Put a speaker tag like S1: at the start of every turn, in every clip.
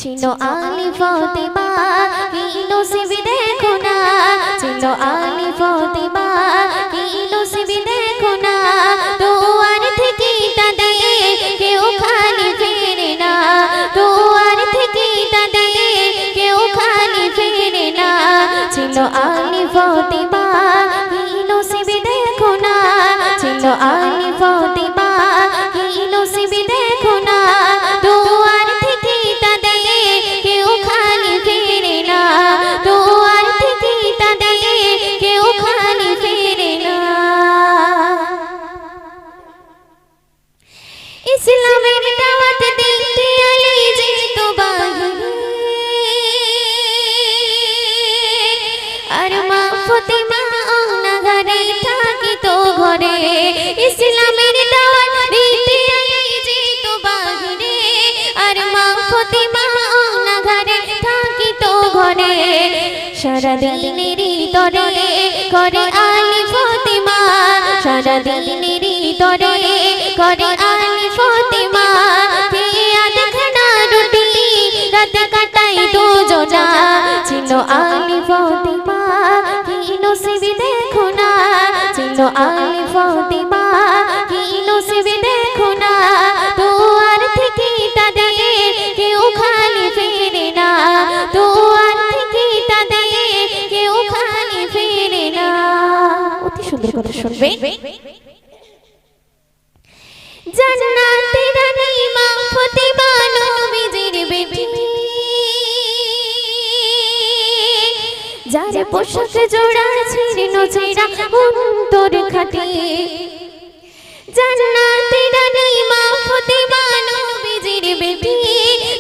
S1: ছিল আলী ফাতেমা কি নসিব দেখো না, ছিল আলী ফাতেমা কি নসিব দেখো না, দুয়ার থেকে তাদের কেউ খালি ফেরে না, দুয়ার থেকে তাদের কেউ খালি ফেরে না, ছিল আলী ফাতেমা কি নসিব দেখো না, ছিল আলী ফাতেমা কি নসিব দেখো না, দুয়ার থেকে তাদের কেউ খালি ফেরে না, দুয়ার থেকে তাদের কেউ খালি ফেরে না। ইসলামের দাওয়াত দিতে আলী যেত বাহিরে, আর মা ফাতেমা অনাঘারে থাকিত ঘরে, ইসলামের দাওয়াত দিতে আলী যেত বাহিরে, আর মা ফাতেমা অনাঘারে থাকিত ঘরে, সারাদিনের তরে করে আলী ফাতেমা, সারাদিনের তরে করে আলী ফাতেমা, কে আধখানা রুটি রাত কাটাই দুজনা, ছিল আলী ফাতেমা কি নসিব দেখো না, ছিল আলী ফাতেমা কি নসিব দেখো না, দুয়ার থেকে তাদের কেউ খালি ফেরে না, দুয়ার থেকে তাদের কেউ খালি ফেরে না। অতি সুন্দর কথা শুনবে। জান্নাতের রানী মা ফাতেমা নবীজির বেটি, যার পোশাক জোড়া ছিন্ন ছেঁড়া অন্তর খাটি, জান্নাতের রানী মা ফাতেমা নবীজির বেটি,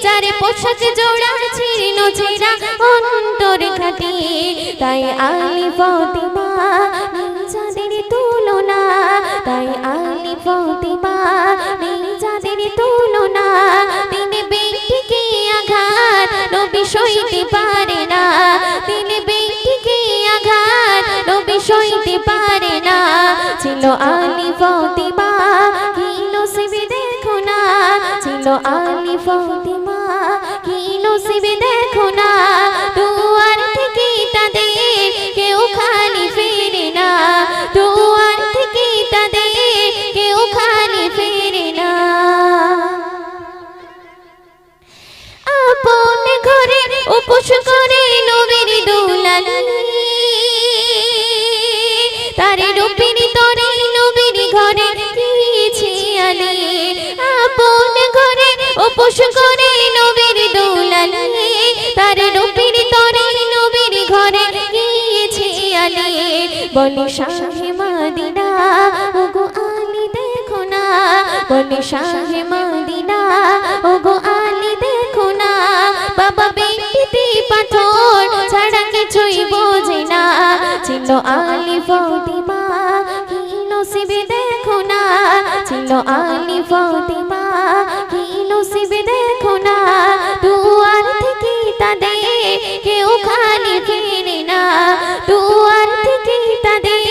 S1: যার পোশাক জোড়া ছিন্ন ছেঁড়া অন্তর খাটি, তাই আলী ফাতেমা যাদের তুলনা, তাই আলী ফাতেমা যাদের তুলনা, তিনি বেটিকে আঘাত নবী সইতে পারে না, তিনি বেটিকে আঘাত নবী সইতে পারে না, ছিল আলী ফাতেমা কি নসিব দেখো না, ছিল আলী ফাতেমা কি নসিব দেখো না, দুয়ার থেকে তাদের কেউ খালি ফেরে না, দুয়ার থেকে তাদের কেউ খালি ফেরে না। আপন ঘরে উপোস করে নবীর দুলালি, তার রূপের তরে নবীর ঘরে গিয়েছে আলী, আপন ঘরে উপোস করে নবীর দুলালি, তার রূপের তরে নবীর ঘরে গিয়েছে আলী, বলে শাহে মদিনা ওগো আলী দেখো না, বলে শাহে মদিনা ওগো আলী দেখো না, বাবা বেটিতে পাথর ছাড়া কিছুই বোঝে না, ছিল আলী ফাতেমা কি নসিব দেখো না, ছিল আলী ফাতেমা কি নসিব দেখো না, দুয়ার থেকে তাদের কেউ খালি ফেরে না, দুয়ার থেকে তাদের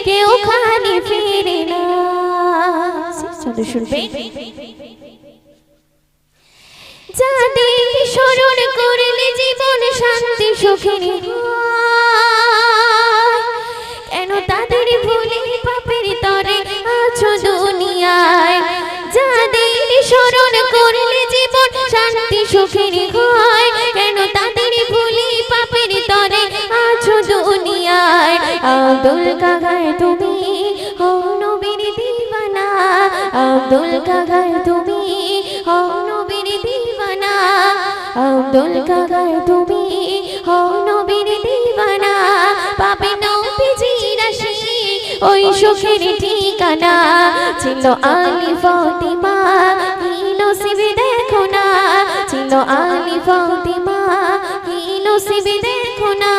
S1: কেউ খালি ফেরে না। শুনবে যাদের স্মরণ করলে জীবন শান্তি সুখের হয়, কেন তাদের ভুলে পাপের তরে আছো দুনিয়ায়, যাদের স্মরণ করলে জীবন শান্তি সুখের হয়, কেন তাদের ভুলে পাপের তরে আছো দুনিয়ায়, আব্দুল কাগার তুমি হো নবীর দিওয়ানা, আব্দুল কাগার তুমি হো নবীর দিওয়ানা, আব্দুল কাগার তুমি হো নবীর দিওয়ানা, পাবে নবীজির আশিক ওই সুখের ঠিকানা, ছিল আলী ফাতেমা কি নসিব দেখো না, ছিল আলী ফাতেমা কি নসিব দেখো না,